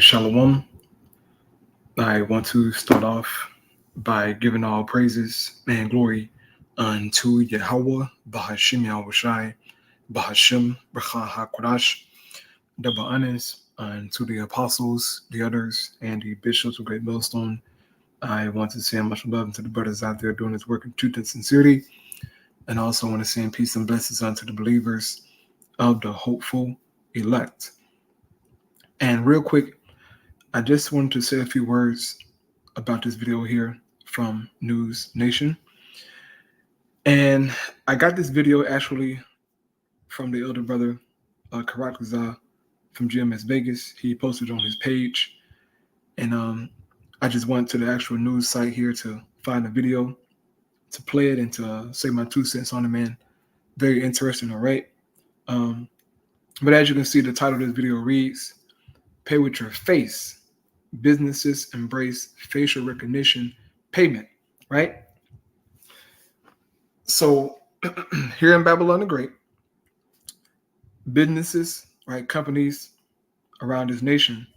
Shalom. I want to start off by giving all praises and glory unto Yahweh, Bahashim Yahushai, Bahashim B'cha HaKodash, double honors unto the apostles, the others, and the bishops of Great Millstone. I want to send much love to the brothers out there doing this work in truth and sincerity, and also want to send peace and blessings unto the believers of the hopeful elect. And real quick, I just wanted to say a few words about this video here from News Nation. And I got this video actually from the elder brother, Karat from GMS Vegas. He posted on his page. And I just went to the actual news site here to find a video, to play it and to say my 2 cents on it, man. Very interesting, all right? But as you can see, the title of this video reads, Pay with Your Face. Businesses embrace facial recognition payment, right? So here in Babylon the Great, businesses, right, companies around this nation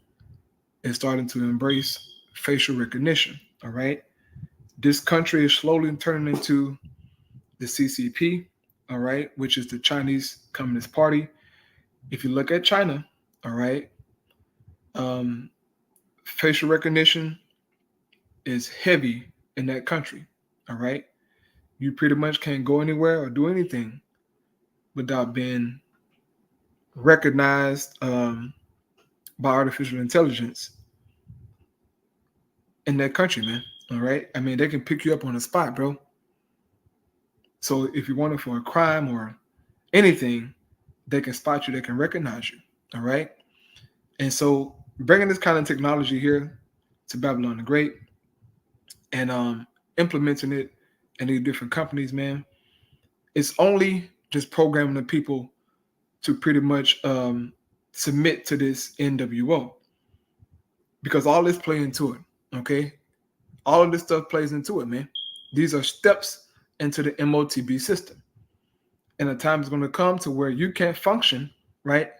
is starting to embrace facial recognition, all right? This country is slowly turning into the CCP, all right, which is the Chinese Communist Party. If you look at China, all right, facial recognition is heavy in that country, all right? You pretty much can't go anywhere or do anything without being recognized by artificial intelligence in that country, man, all right? I mean, they can pick you up on the spot, bro. So if you want it for a crime or anything, they can spot you, they can recognize you, all right? And so bringing this kind of technology here to Babylon the Great and implementing it in these different companies, man, it's only just programming the people to pretty much submit to this NWO, because all this plays into it, okay? All of this stuff plays into it, man. These are steps into the MOTB system. And a time is going to come to where you can't function, right,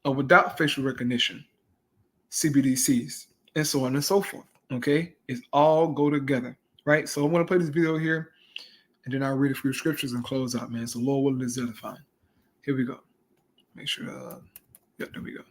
without facial recognition, CBDCs, and so on and so forth, okay? It's all go together, right? So I'm going to play this video here, and then I'll read a few scriptures and close out, man. So Lord willing, is edifying. Here we go. Make sure, yep, there we go.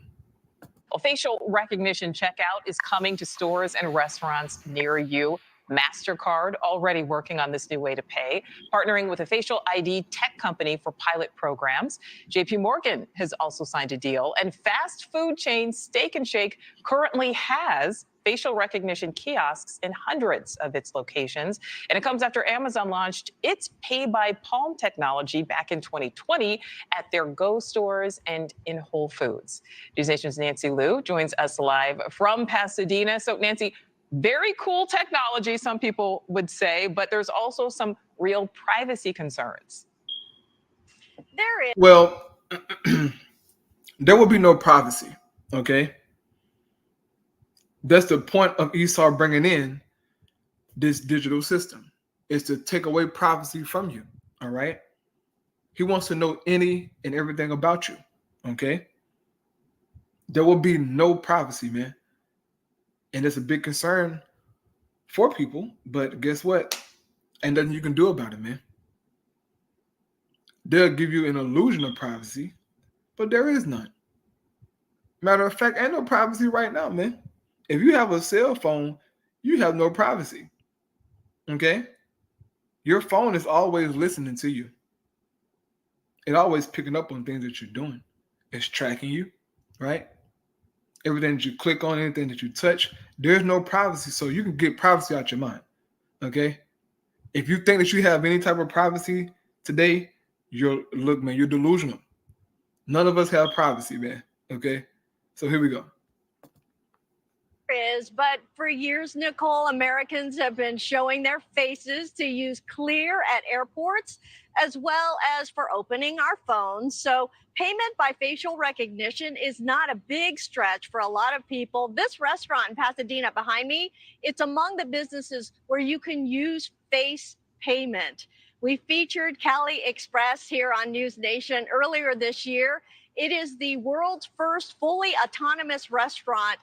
Well, facial recognition checkout is coming to stores and restaurants near you. MasterCard already working on this new way to pay, partnering with a facial ID tech company for pilot programs. JP Morgan has also signed a deal, and fast food chain Steak and Shake currently has facial recognition kiosks in hundreds of its locations. And it comes after Amazon launched its Pay by Palm technology back in 2020 at their Go stores and in Whole Foods. News Nation's Nancy Liu joins us live from Pasadena. So Nancy, very cool technology, some people would say, but there's also some real privacy concerns. There is. Well, there will be no privacy, okay? That's the point of Esau bringing in this digital system, is to take away privacy from you, all right? He wants to know any and everything about you, okay? There will be no privacy, man. And it's a big concern for people, but guess what? Ain't nothing you can do about it, man. They'll give you an illusion of privacy, but there is none. Matter of fact, ain't no privacy right now, man. If you have a cell phone, you have no privacy, okay? Your phone is always listening to you. It's always picking up on things that you're doing. It's tracking you, right? Everything that you click on, anything that you touch, there's no privacy. So you can get privacy out your mind, okay? If you think that you have any type of privacy today, you're delusional. None of us have privacy, man, okay? So here we go. But for years, Nicole, Americans have been showing their faces to use Clear at airports, as well as for opening our phones. So payment by facial recognition is not a big stretch for a lot of people. This restaurant in Pasadena behind me, it's among the businesses where you can use face payment. We featured Cali Express here on News Nation earlier this year. It is the world's first fully autonomous restaurant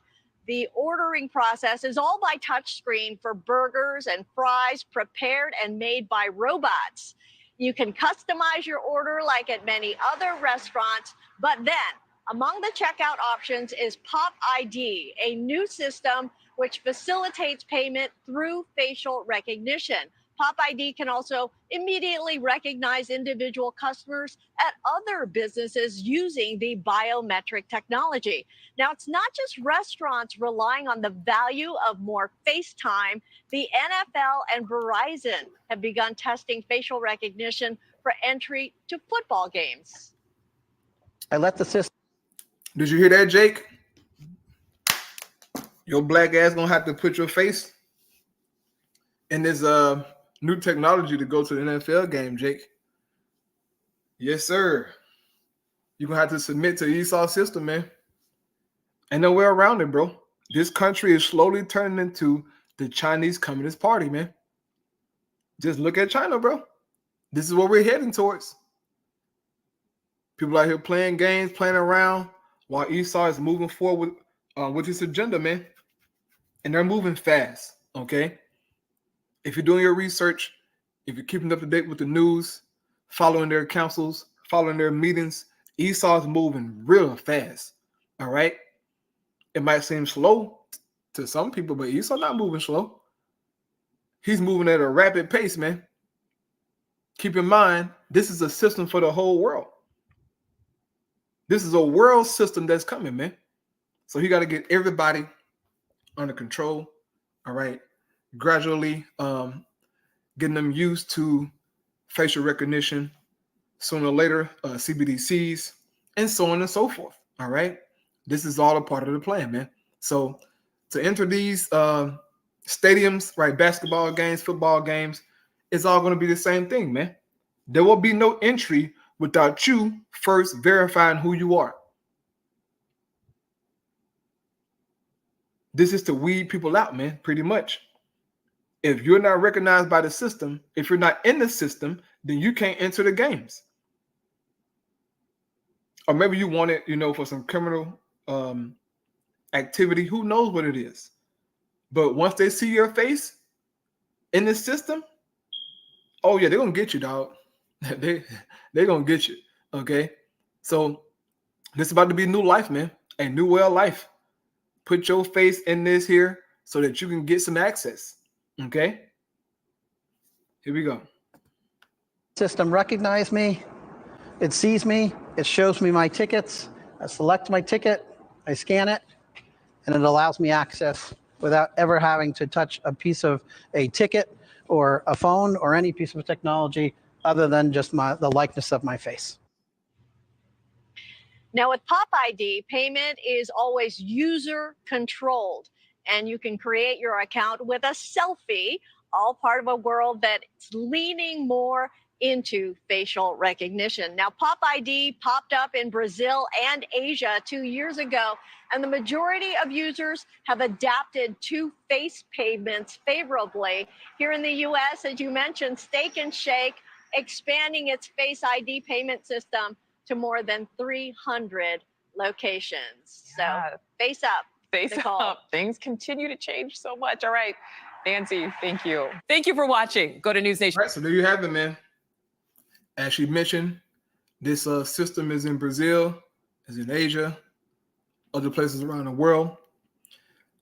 The ordering process is all by touchscreen for burgers and fries prepared and made by robots. You can customize your order like at many other restaurants, but then among the checkout options is Pop ID, a new system which facilitates payment through facial recognition. Pop ID can also immediately recognize individual customers at other businesses using the biometric technology. Now, it's not just restaurants relying on the value of more face time. The NFL and Verizon have begun testing facial recognition for entry to football games. I let the system. Did you hear that, Jake? Your black ass gonna have to put your face in this new technology to go to the NFL game, Jake. Yes, sir. You're gonna have to submit to the Esau system, man. Ain't no way around it, bro. This country is slowly turning into the Chinese Communist Party, man. Just look at China, bro. This is what we're heading towards. People out here playing games, playing around, while Esau is moving forward with his agenda, man. And they're moving fast, okay? If you're doing your research, if you're keeping up to date with the news, following their councils, following their meetings, Esau's moving real fast, all right? It might seem slow to some people, but Esau not moving slow. He's moving at a rapid pace, man. Keep in mind, this is a system for the whole world. This is a world system that's coming, man. So he got to get everybody under control, all right? Gradually getting them used to facial recognition, sooner or later, CBDCs, and so on and so forth, all right? This is all a part of the plan, man. So to enter these stadiums, right, basketball games, football games, it's all going to be the same thing, man. There will be no entry without you first verifying who you are. This is to weed people out, man, pretty much. If you're not recognized by the system, if you're not in the system, then you can't enter the games. Or maybe you want it, for some criminal activity. Who knows what it is? But once they see your face in the system, oh yeah, they're gonna get you, dog. they're gonna get you. Okay. So this is about to be new life, man. A new way of life. Put your face in this here so that you can get some access. Okay. Here we go. System recognizes me. It sees me. It shows me my tickets. I select my ticket. I scan it, and it allows me access without ever having to touch a piece of a ticket or a phone or any piece of technology other than just the likeness of my face. Now with Pop ID, payment is always user controlled, and you can create your account with a selfie, all part of a world that's leaning more into facial recognition. Now, Pop ID popped up in Brazil and Asia 2 years ago, and the majority of users have adapted to face payments favorably. Here in the U.S., as you mentioned, Steak and Shake expanding its Face ID payment system to more than 300 locations. Yeah. So face up. Face Nicole. up. Things continue to change so much. All right, Nancy, thank you. Thank you for watching. Go to News Nation. All right, so there you have it, man. As she mentioned, this system is in Brazil, is in Asia, other places around the world.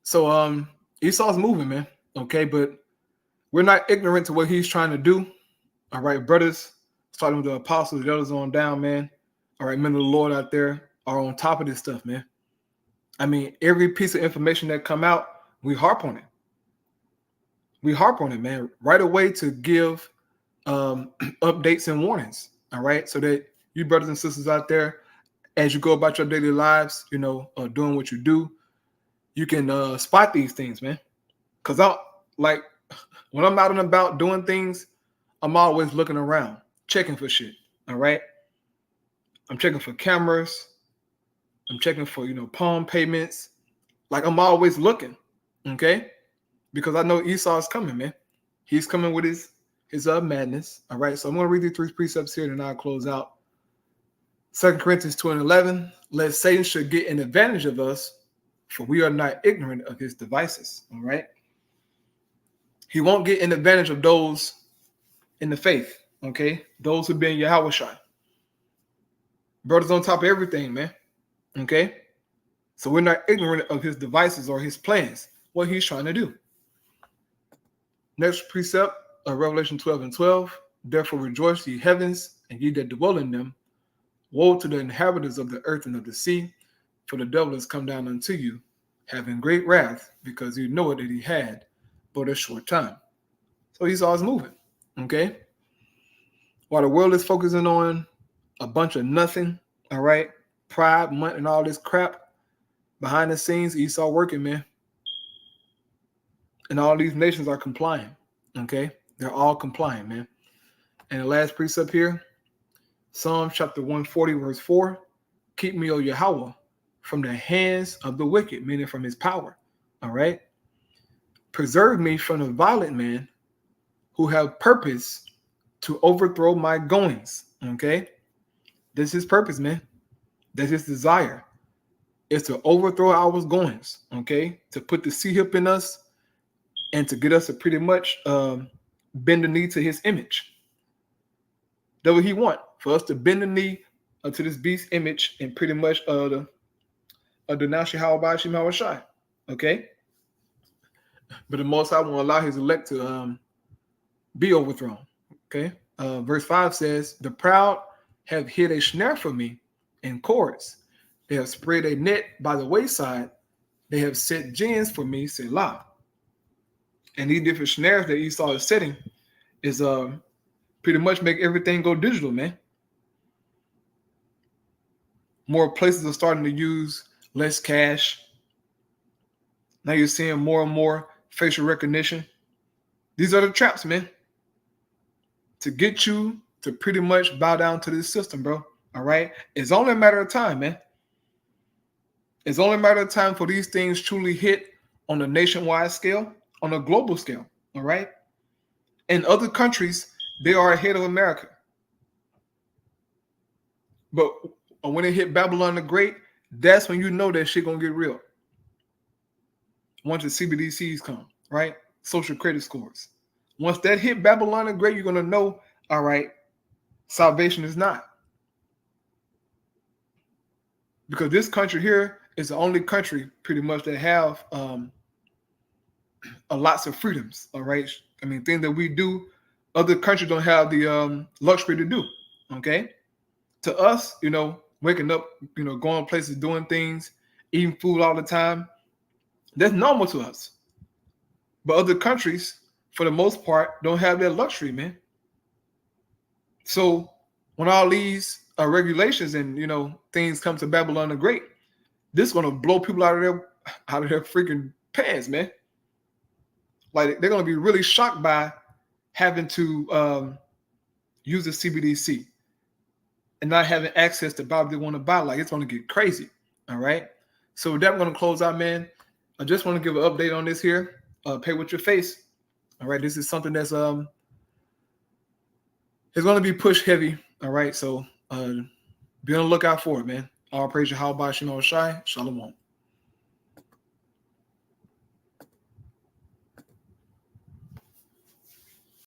So Esau's moving, man. Okay, but we're not ignorant to what he's trying to do. All right, brothers, starting with the apostles, the others on down, man. All right, men of the Lord out there are on top of this stuff, man. I mean, every piece of information that come out, we harp on it. We harp on it, man, right away to give updates and warnings, all right? So that you brothers and sisters out there, as you go about your daily lives, doing what you do, you can spot these things, man. Because when I'm out and about doing things, I'm always looking around, checking for shit, all right? I'm checking for cameras. I'm checking for, palm payments. Like, I'm always looking, okay? Because I know Esau's coming, man. He's coming with his madness, all right? So I'm going to read these 3 precepts here, and I'll close out. 2 Corinthians 2:11, lest Satan should get an advantage of us, for we are not ignorant of his devices. All right. He won't get an advantage of those in the faith. Okay. Those who be in Yahweh Shai. Brothers on top of everything, man. Okay. So we're not ignorant of his devices or his plans, what he's trying to do. Next precept of Revelation 12:12. Therefore rejoice, ye heavens, and ye that dwell in them. Woe to the inhabitants of the earth and of the sea, for the devil is come down unto you, having great wrath, because you know it that he had but a short time. So Esau's moving, okay? While the world is focusing on a bunch of nothing, all right, pride, money, and all this crap, behind the scenes, Esau working, man. And all these nations are complying, okay? They're all complying, man. And the last precept here, Psalm chapter 140, verse 4, keep me, O Yahweh, from the hands of the wicked, meaning from his power, all right? Preserve me from the violent man who have purpose to overthrow my goings, okay? That's his purpose, man. That's his desire. It's to overthrow our goings, okay? To put the sea-hip in us and to get us to pretty much bend the knee to his image. That's what he wants, for us to bend the knee to this beast image and pretty much denounce Yahweh Shai, okay? But the Most High won't allow his elect to be overthrown, okay? Verse 5 says, the proud have hid a snare for me in cords. They have spread a net by the wayside. They have set gins for me, Selah. And these different snares that Esau is setting is pretty much make everything go digital, man. More places are starting to use less cash. Now you're seeing more and more facial recognition. These are the traps, man, to get you to pretty much bow down to this system, bro. All right? It's only a matter of time, man. It's only a matter of time for these things truly hit on a nationwide scale, on a global scale, all right? In other countries, they are ahead of America. But when it hit Babylon the Great, that's when you know that shit gonna get real. Once the CBDCs come, right? Social credit scores. Once that hit Babylon the Great, you're gonna know, all right, salvation is not. Because this country here is the only country pretty much that have lots of freedoms, all right? I mean, things that we do, other countries don't have the luxury to do, okay? To us, you know, waking up, you know, going places, doing things, eating food all the time, that's normal to us. But other countries, for the most part, don't have that luxury, man. So when all these regulations and, you know, things come to Babylon the Great, this is gonna blow people out of their freaking pants, man. Like they're gonna be really shocked by having to use the CBDC and not having access to buy what they want to buy. Like it's gonna get crazy. All right. So with that, I'm gonna close out, man. I just want to give an update on this here. Pay with your face. All right. This is something that's it's gonna be pushed heavy. All right. So be on the lookout for it, man. All praise Yahweh Shai. Shalom.